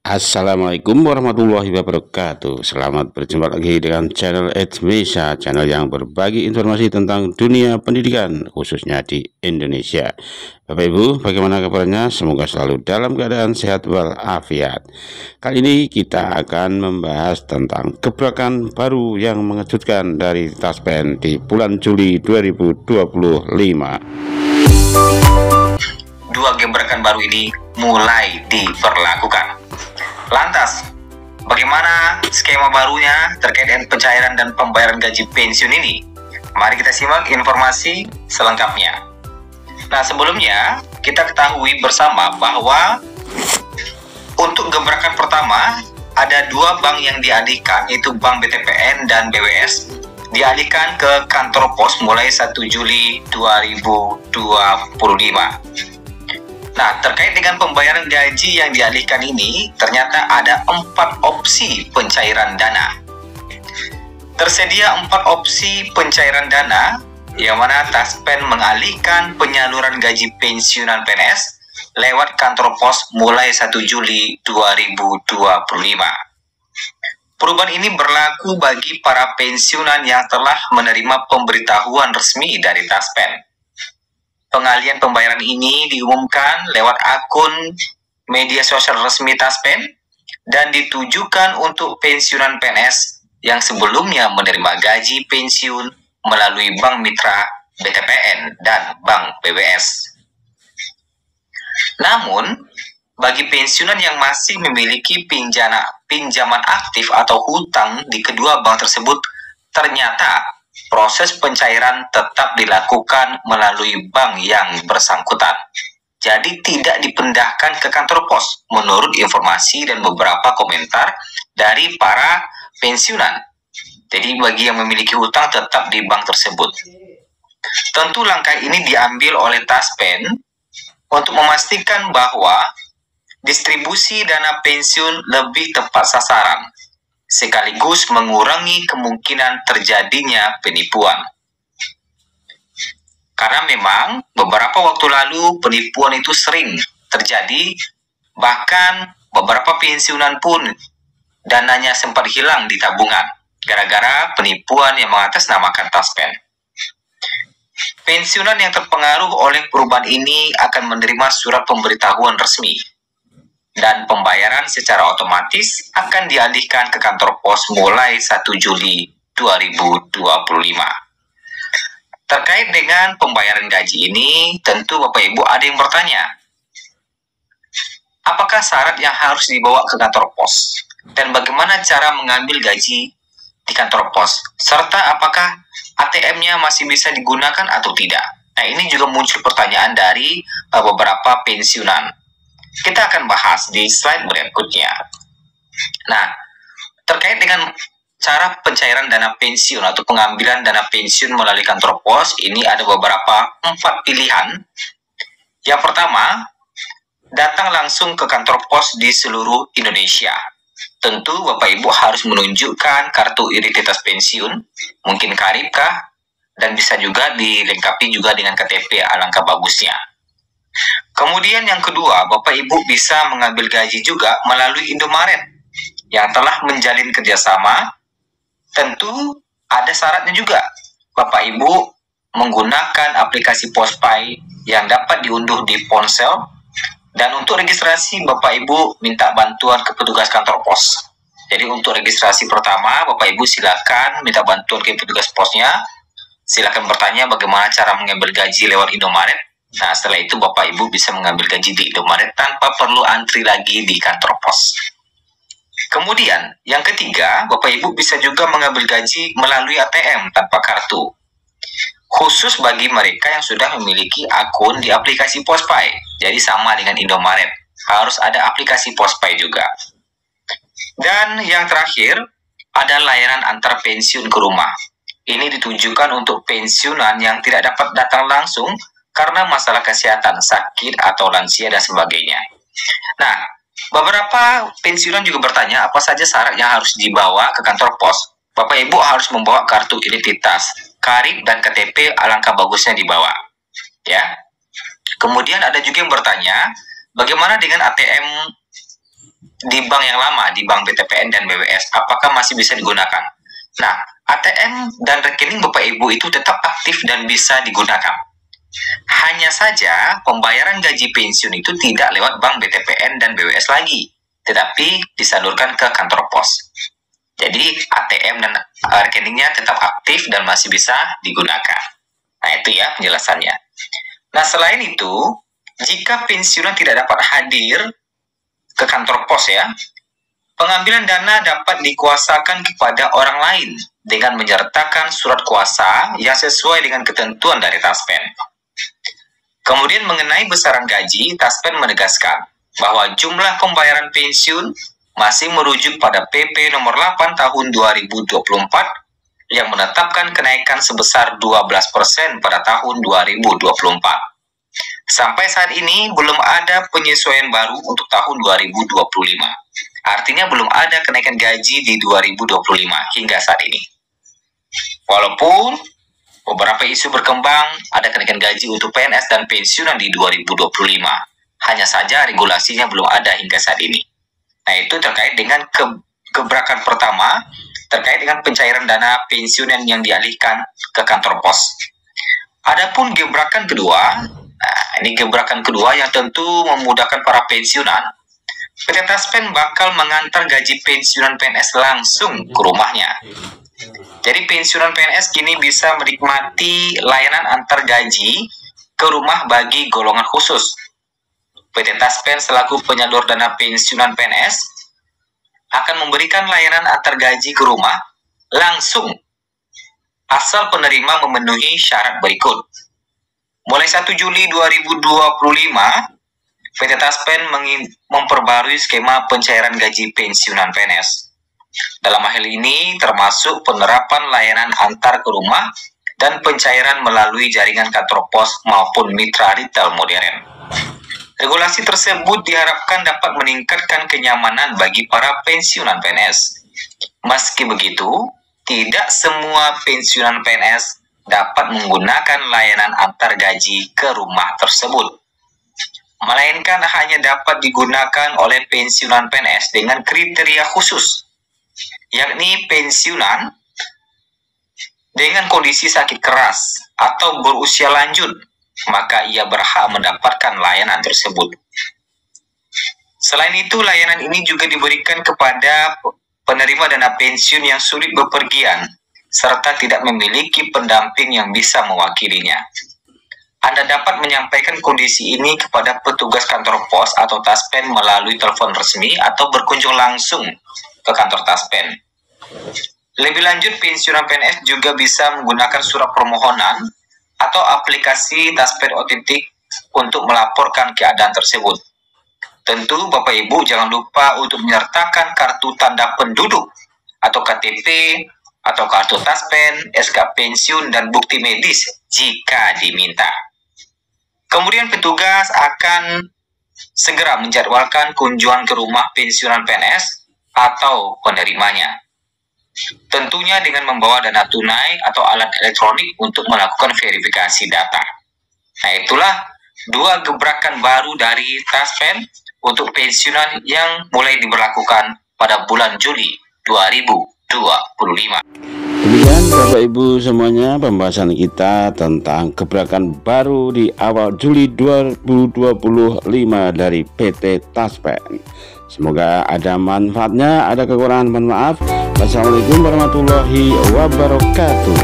Assalamualaikum warahmatullahi wabarakatuh. Selamat berjumpa lagi dengan channel Edmisa, channel yang berbagi informasi tentang dunia pendidikan khususnya di Indonesia. Bapak Ibu, bagaimana kabarnya? Semoga selalu dalam keadaan sehat walafiat. Kali ini kita akan membahas tentang gebrakan baru yang mengejutkan dari Taspen di bulan Juli 2025. Dua gebrakan baru ini mulai diberlakukan. Lantas, bagaimana skema barunya terkait dengan pencairan dan pembayaran gaji pensiun ini? Mari kita simak informasi selengkapnya. Nah, sebelumnya kita ketahui bersama bahwa untuk gebrakan pertama ada dua bank yang dialihkan, yaitu Bank BTPN dan BWS, dialihkan ke kantor pos mulai 1 Juli 2025. Nah, terkait dengan pembayaran gaji yang dialihkan ini, ternyata ada 4 opsi pencairan dana. Tersedia 4 opsi pencairan dana, yang mana Taspen mengalihkan penyaluran gaji pensiunan PNS lewat kantor pos mulai 1 Juli 2025. Perubahan ini berlaku bagi para pensiunan yang telah menerima pemberitahuan resmi dari Taspen. Pengalihan pembayaran ini diumumkan lewat akun media sosial resmi Taspen dan ditujukan untuk pensiunan PNS yang sebelumnya menerima gaji pensiun melalui Bank Mitra BTPN dan Bank BWS. Namun, bagi pensiunan yang masih memiliki pinjaman aktif atau hutang di kedua bank tersebut, ternyata proses pencairan tetap dilakukan melalui bank yang bersangkutan. Jadi tidak dipindahkan ke kantor pos menurut informasi dan beberapa komentar dari para pensiunan. Jadi bagi yang memiliki hutang tetap di bank tersebut. Tentu langkah ini diambil oleh Taspen untuk memastikan bahwa distribusi dana pensiun lebih tepat sasaran, sekaligus mengurangi kemungkinan terjadinya penipuan. Karena memang beberapa waktu lalu penipuan itu sering terjadi, bahkan beberapa pensiunan pun dananya sempat hilang di tabungan gara-gara penipuan yang mengatasnamakan Taspen. Pensiunan yang terpengaruh oleh perubahan ini akan menerima surat pemberitahuan resmi dan pembayaran secara otomatis akan dialihkan ke kantor pos mulai 1 Juli 2025. Terkait dengan pembayaran gaji ini, tentu Bapak Ibu ada yang bertanya, apakah syarat yang harus dibawa ke kantor pos? Dan bagaimana cara mengambil gaji di kantor pos? Serta apakah ATM-nya masih bisa digunakan atau tidak? Nah, ini juga muncul pertanyaan dari beberapa pensiunan. Kita akan bahas di slide berikutnya. Nah, terkait dengan cara pencairan dana pensiun atau pengambilan dana pensiun melalui kantor pos, ini ada beberapa 4 pilihan. Yang pertama, datang langsung ke kantor pos di seluruh Indonesia. Tentu Bapak Ibu harus menunjukkan kartu identitas pensiun, mungkin KARIP kah, dan bisa juga dilengkapi juga dengan KTP, alangkah bagusnya. Kemudian yang kedua, Bapak Ibu bisa mengambil gaji juga melalui Indomaret yang telah menjalin kerjasama. Tentu ada syaratnya juga. Bapak Ibu menggunakan aplikasi PosPay yang dapat diunduh di ponsel, dan untuk registrasi Bapak Ibu minta bantuan ke petugas kantor pos. Jadi untuk registrasi pertama, Bapak Ibu silakan minta bantuan ke petugas posnya. Silakan bertanya bagaimana cara mengambil gaji lewat Indomaret. Nah, setelah itu Bapak Ibu bisa mengambil gaji di Indomaret tanpa perlu antri lagi di kantor pos. Kemudian, yang ketiga, Bapak Ibu bisa juga mengambil gaji melalui ATM tanpa kartu. Khusus bagi mereka yang sudah memiliki akun di aplikasi PosPay. Jadi sama dengan Indomaret, harus ada aplikasi PosPay juga. Dan yang terakhir, ada layanan antar pensiun ke rumah. Ini ditujukan untuk pensiunan yang tidak dapat datang langsung karena masalah kesehatan, sakit, atau lansia, dan sebagainya. Nah, beberapa pensiunan juga bertanya apa saja syarat yang harus dibawa ke kantor pos. Bapak Ibu harus membawa kartu identitas, KARIP, dan KTP, alangkah bagusnya dibawa. Ya. Kemudian ada juga yang bertanya, bagaimana dengan ATM di bank yang lama, di bank BTPN dan BWS, apakah masih bisa digunakan? Nah, ATM dan rekening Bapak Ibu itu tetap aktif dan bisa digunakan. Hanya saja pembayaran gaji pensiun itu tidak lewat bank BTPN dan BWS lagi, tetapi disalurkan ke kantor pos. Jadi ATM dan rekeningnya tetap aktif dan masih bisa digunakan. Nah, itu ya penjelasannya. Nah, selain itu, jika pensiunan tidak dapat hadir ke kantor pos ya, pengambilan dana dapat dikuasakan kepada orang lain dengan menyertakan surat kuasa yang sesuai dengan ketentuan dari Taspen. Kemudian mengenai besaran gaji, Taspen menegaskan bahwa jumlah pembayaran pensiun masih merujuk pada PP nomor 8 tahun 2024 yang menetapkan kenaikan sebesar 12% pada tahun 2024. Sampai saat ini belum ada penyesuaian baru untuk tahun 2025. Artinya belum ada kenaikan gaji di 2025 hingga saat ini. Walaupun beberapa isu berkembang ada kenaikan gaji untuk PNS dan pensiunan di 2025. Hanya saja regulasinya belum ada hingga saat ini. Nah, itu terkait dengan gebrakan pertama, terkait dengan pencairan dana pensiunan yang dialihkan ke kantor pos. Adapun gebrakan kedua, nah ini gebrakan kedua yang tentu memudahkan para pensiunan. PT Taspen bakal mengantar gaji pensiunan PNS langsung ke rumahnya. Jadi pensiunan PNS kini bisa menikmati layanan antar gaji ke rumah bagi golongan khusus. PT Taspen selaku penyalur dana pensiunan PNS akan memberikan layanan antar gaji ke rumah langsung asal penerima memenuhi syarat berikut. Mulai 1 Juli 2025, PT Taspen memperbarui skema pencairan gaji pensiunan PNS. Dalam hal ini termasuk penerapan layanan antar ke rumah dan pencairan melalui jaringan kantor pos maupun mitra retail modern. Regulasi tersebut diharapkan dapat meningkatkan kenyamanan bagi para pensiunan PNS. Meski begitu, tidak semua pensiunan PNS dapat menggunakan layanan antar gaji ke rumah tersebut, melainkan hanya dapat digunakan oleh pensiunan PNS dengan kriteria khusus, yakni pensiunan dengan kondisi sakit keras atau berusia lanjut, maka ia berhak mendapatkan layanan tersebut. Selain itu, layanan ini juga diberikan kepada penerima dana pensiun yang sulit bepergian, serta tidak memiliki pendamping yang bisa mewakilinya. Anda dapat menyampaikan kondisi ini kepada petugas kantor pos atau Taspen melalui telepon resmi atau berkunjung langsung ke kantor Taspen. Lebih lanjut, pensiunan PNS juga bisa menggunakan surat permohonan atau aplikasi Taspen otentik untuk melaporkan keadaan tersebut. Tentu Bapak Ibu jangan lupa untuk menyertakan kartu tanda penduduk atau KTP atau kartu Taspen, SK pensiun dan bukti medis jika diminta. Kemudian petugas akan segera menjadwalkan kunjungan ke rumah pensiunan PNS atau penerimanya. Tentunya dengan membawa dana tunai atau alat elektronik untuk melakukan verifikasi data. Nah, itulah dua gebrakan baru dari Taspen untuk pensiunan yang mulai diberlakukan pada bulan Juli 2025. Demikian Bapak Ibu semuanya pembahasan kita tentang gebrakan baru di awal Juli 2025 dari PT Taspen. Semoga ada manfaatnya, ada kekurangan mohon maaf. Wassalamualaikum warahmatullahi wabarakatuh.